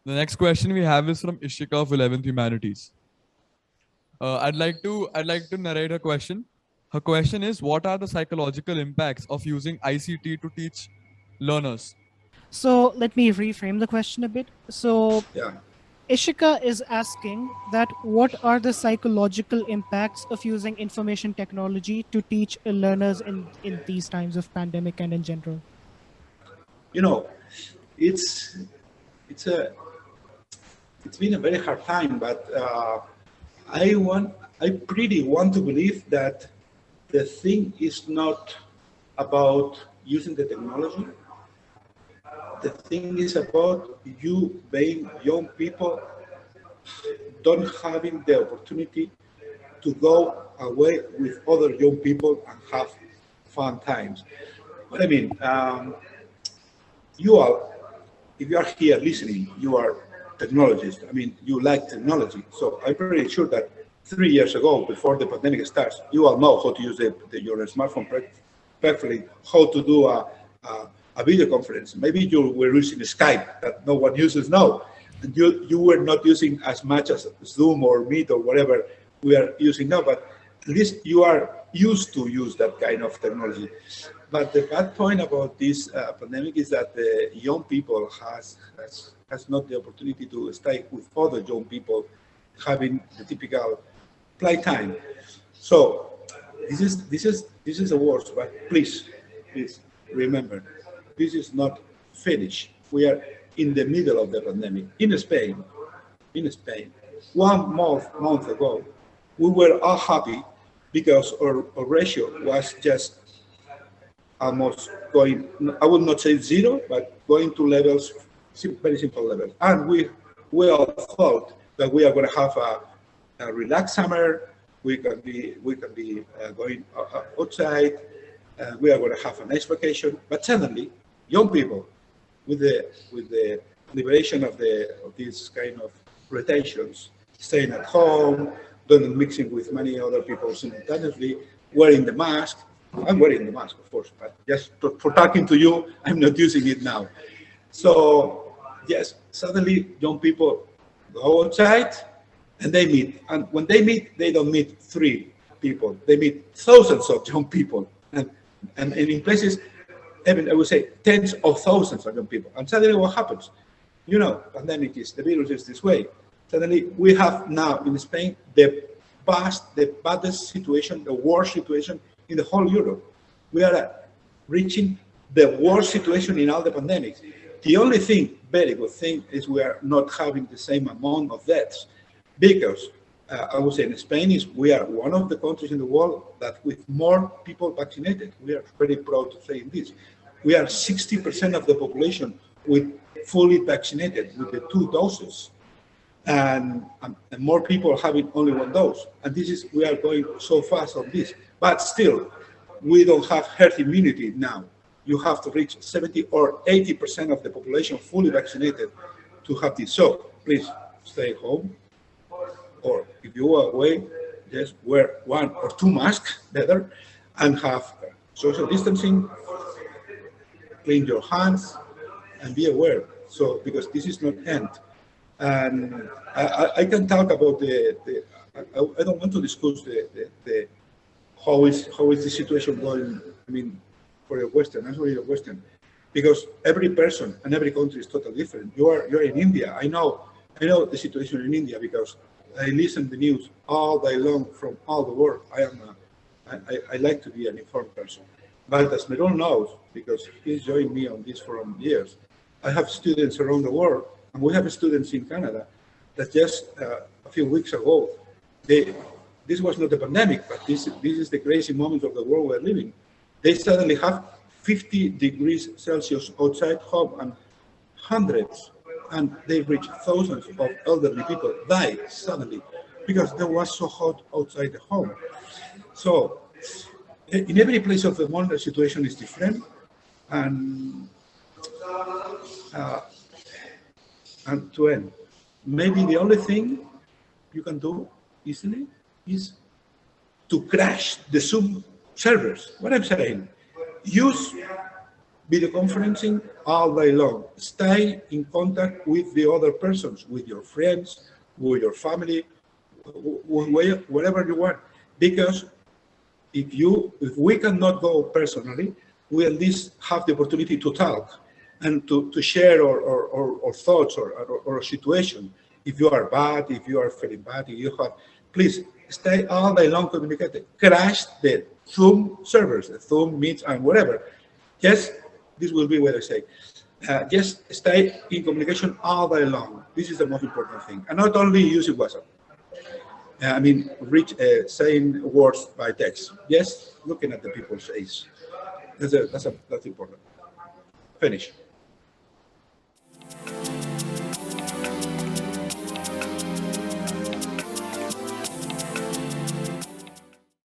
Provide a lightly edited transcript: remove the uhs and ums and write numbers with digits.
The next question we have is from Ishika of 11th Humanities. I'd like to narrate her question. Her question is, what are the psychological impacts of using ICT to teach learners? So let me reframe the question a bit. So Yeah. Ishika is asking that what are the psychological impacts of using information technology to teach learners in these times of pandemic and in general? You know, it's it's a it's been a very hard time, but I pretty want to believe that the thing is not about using the technology. The thing is about you being young people don't having the opportunity to go away with other young people and have fun times. What I mean, you are, if you are here listening, you are technologists. I mean, you like technology. So I'm pretty sure that 3 years ago, before the pandemic starts, you all know how to use your smartphone perfectly, how to do a video conference. Maybe you were using Skype that no one uses now. And you were not using as much as Zoom or Meet or whatever we are using now, but at least you are used to use that kind of technology. But the bad point about this pandemic is that the young people has not the opportunity to stay with other young people, having the typical playtime. So this is the worst. But please remember, this is not finished. We are in the middle of the pandemic in Spain. In Spain, 1 month ago, we were all happy because our ratio was just almost going, I would not say zero, but going to levels, very simple levels. And we all thought that we are going to have a relaxed summer. We can be going outside. We are going to have a nice vacation. But suddenly, young people, with the liberation of these kind of rotations, staying at home, don't mixing with many other people simultaneously, wearing the mask. I'm wearing the mask, of course, but just for talking to you, I'm not using it now. So, yes, suddenly young people go outside and they meet. And when they meet, they don't meet three people, they meet thousands of young people. And in places, even I would say tens of thousands of young people. And suddenly what happens? Pandemic is, the virus is this way. Suddenly we have now in Spain the baddest situation, the worst situation in the whole Europe. We are reaching the worst situation in all the pandemics. The only thing, very good thing, is we are not having the same amount of deaths because I would say in Spain is we are one of the countries in the world that with more people vaccinated. We are very proud to say this. We are 60% of the population with fully vaccinated with the 2 doses, and more people having only 1 dose. And this is we are going so fast on this, but still, we don't have herd immunity now. You have to reach 70 or 80% of the population fully vaccinated to have this. So please stay home, or if you are away, just wear 1 or 2 masks better, and have social distancing. Clean your hands and be aware. So because this is not end. And I can talk about I don't want to discuss the how is the situation going. I mean, for your question, answer your question, because every person and every country is totally different. You're in India. I know the situation in India because I listen to the news all day long from all the world. I like to be an informed person. But as Meron knows, because he's joined me on this for years, I have students around the world, and we have students in Canada that just a few weeks ago, this was not a pandemic, but this is the crazy moment of the world we're living. They suddenly have 50 degrees Celsius outside home and hundreds, and they reach thousands of elderly people die suddenly because there was so hot outside the home. So in every place of the world, the situation is different, and uh, and to end, maybe the only thing you can do easily is to crash the Zoom servers. What I'm saying, use video conferencing all day long. Stay in contact with the other persons, with your friends, with your family, wherever you want. Because if we cannot go personally, we at least have the opportunity to talk and to share our thoughts or a situation. If you are bad, if you are feeling bad, if you have, please stay all day long communicating. Crash the Zoom servers, the Zoom meets and whatever. Just, this will be what I say. Just stay in communication all day long. This is the most important thing. And not only using WhatsApp. I mean, saying words by text. Yes, looking at the people's face. That's important. Finish.